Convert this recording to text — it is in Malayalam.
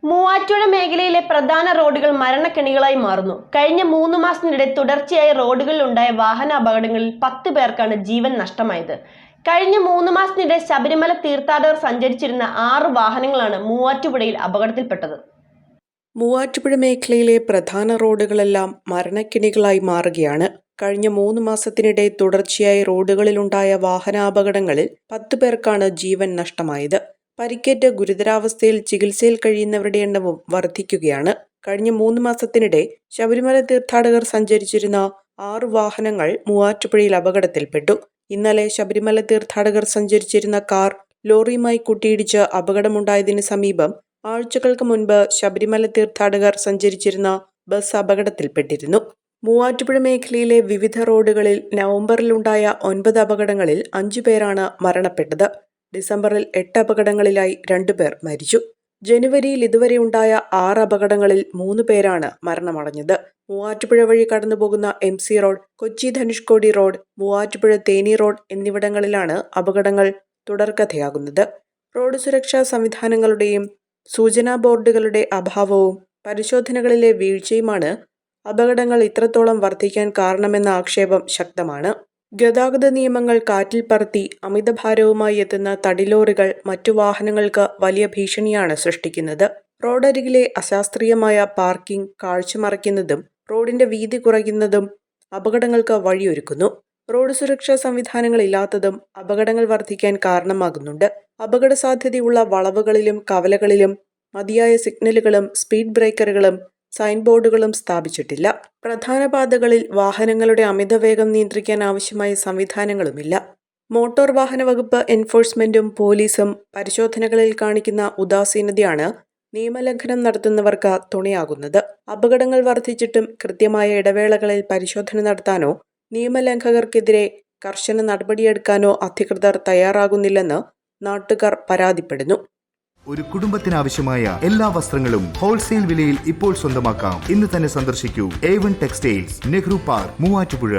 മൂവാറ്റുപുഴ മേഖലയിലെ പ്രധാന റോഡുകൾ മരണക്കെണികളായി മാറുന്നു. കഴിഞ്ഞ 3 മാസത്തിനിടെ തുടർച്ചയായി റോഡുകളിലുണ്ടായ വാഹന അപകടങ്ങളിൽ 10 പേർക്കാണ് ജീവൻ നഷ്ടമായത്. കഴിഞ്ഞ 3 മാസത്തിനിടെ ശബരിമല തീർത്ഥാടകർ സഞ്ചരിച്ചിരുന്ന 6 വാഹനങ്ങളാണ് മൂവാറ്റുപുഴയിൽ അപകടത്തിൽപ്പെട്ടത്. മൂവാറ്റുപുഴ മേഖലയിലെ പ്രധാന റോഡുകളെല്ലാം മരണക്കെണികളായി മാറുകയാണ്. കഴിഞ്ഞ 3 മാസത്തിനിടെ തുടർച്ചയായി റോഡുകളിലുണ്ടായ വാഹനാപകടങ്ങളിൽ 10 പേർക്കാണ് ജീവൻ നഷ്ടമായത്. പരിക്കേറ്റ് ഗുരുതരാവസ്ഥയിൽ ചികിത്സയിൽ കഴിയുന്നവരുടെ എണ്ണവും വർദ്ധിക്കുകയാണ്. കഴിഞ്ഞ 3 മാസത്തിനിടെ ശബരിമല തീർത്ഥാടകർ സഞ്ചരിച്ചിരുന്ന 6 വാഹനങ്ങൾ മൂവാറ്റുപുഴയിൽ അപകടത്തിൽപ്പെട്ടു. ഇന്നലെ ശബരിമല തീർത്ഥാടകർ സഞ്ചരിച്ചിരുന്ന കാർ ലോറിയുമായി കൂട്ടിയിടിച്ച് അപകടമുണ്ടായതിനു സമീപം ആഴ്ചകൾക്ക് മുൻപ് ശബരിമല തീർത്ഥാടകർ സഞ്ചരിച്ചിരുന്ന ബസ് അപകടത്തിൽപ്പെട്ടിരുന്നു. മൂവാറ്റുപുഴ മേഖലയിലെ വിവിധ റോഡുകളിൽ നവംബറിലുണ്ടായ 9 അപകടങ്ങളിൽ 5 പേരാണ് മരണപ്പെട്ടത്. ഡിസംബറിൽ 8 അപകടങ്ങളിലായി 2 പേർ മരിച്ചു. ജനുവരിയിൽ ഇതുവരെയുണ്ടായ 6 അപകടങ്ങളിൽ 3 പേരാണ് മരണമടഞ്ഞത്. മൂവാറ്റുപുഴ വഴി കടന്നുപോകുന്ന MC road, Kochi Dhanushkodi road, Muvattupuzha Theni road എന്നിവിടങ്ങളിലാണ് അപകടങ്ങൾ തുടർക്കഥയാകുന്നത്. റോഡ് സുരക്ഷാ സംവിധാനങ്ങളുടെയും സൂചനാ ബോർഡുകളുടെ അഭാവവും പരിശോധനകളിലെ വീഴ്ചയുമാണ് അപകടങ്ങൾ ഇത്രത്തോളം വർദ്ധിക്കാൻ കാരണമെന്ന ആക്ഷേപം ശക്തമാണ്. ഗതാഗത നിയമങ്ങൾ കാറ്റിൽ പറത്തി അമിതഭാരവുമായി എത്തുന്ന തടിലോറികൾ മറ്റു വാഹനങ്ങൾക്ക് വലിയ ഭീഷണിയാണ് സൃഷ്ടിക്കുന്നത്. റോഡരികിലെ അശാസ്ത്രീയമായ പാർക്കിംഗ് കാഴ്ചമറയ്ക്കുന്നതും റോഡിന്റെ വീതി കുറയ്ക്കുന്നതും അപകടങ്ങൾക്ക് വഴിയൊരുക്കുന്നു. റോഡ് സുരക്ഷാ സംവിധാനങ്ങൾ ഇല്ലാത്തതും അപകടങ്ങൾ വർദ്ധിക്കാൻ കാരണമാകുന്നുണ്ട്. അപകട സാധ്യതയുള്ള വളവുകളിലും കവലകളിലും മതിയായ സിഗ്നലുകളും സ്പീഡ് ബ്രേക്കറുകളും സൈൻ ബോർഡുകളും സ്ഥാപിച്ചിട്ടില്ല. പ്രധാന പാതകളിൽ വാഹനങ്ങളുടെ അമിതവേഗം നിയന്ത്രിക്കാൻ ആവശ്യമായ സംവിധാനങ്ങളുമില്ല. മോട്ടോർ വാഹന വകുപ്പ് എൻഫോഴ്സ്മെന്റും പോലീസും പരിശോധനകളിൽ കാണിക്കുന്ന ഉദാസീനതയാണ് നിയമലംഘനം നടത്തുന്നവർക്ക് തുണയാകുന്നത്. അപകടങ്ങൾ വർദ്ധിച്ചിട്ടും കൃത്യമായ ഇടവേളകളിൽ പരിശോധന നടത്താനോ നിയമലംഘകർക്കെതിരെ കർശന നടപടിയെടുക്കാനോ അധികൃതർ തയ്യാറാകുന്നില്ലെന്ന് നാട്ടുകാർ പരാതിപ്പെടുന്നു. ഒരു കുടുംബത്തിനാവശ്യമായ എല്ലാ വസ്ത്രങ്ങളും ഹോൾസെയിൽ വിലയിൽ ഇപ്പോൾ സ്വന്തമാക്കാം. ഇന്ന് തന്നെ സന്ദർശിക്കൂ A1 textiles, Nehru park, Muvattupuzha.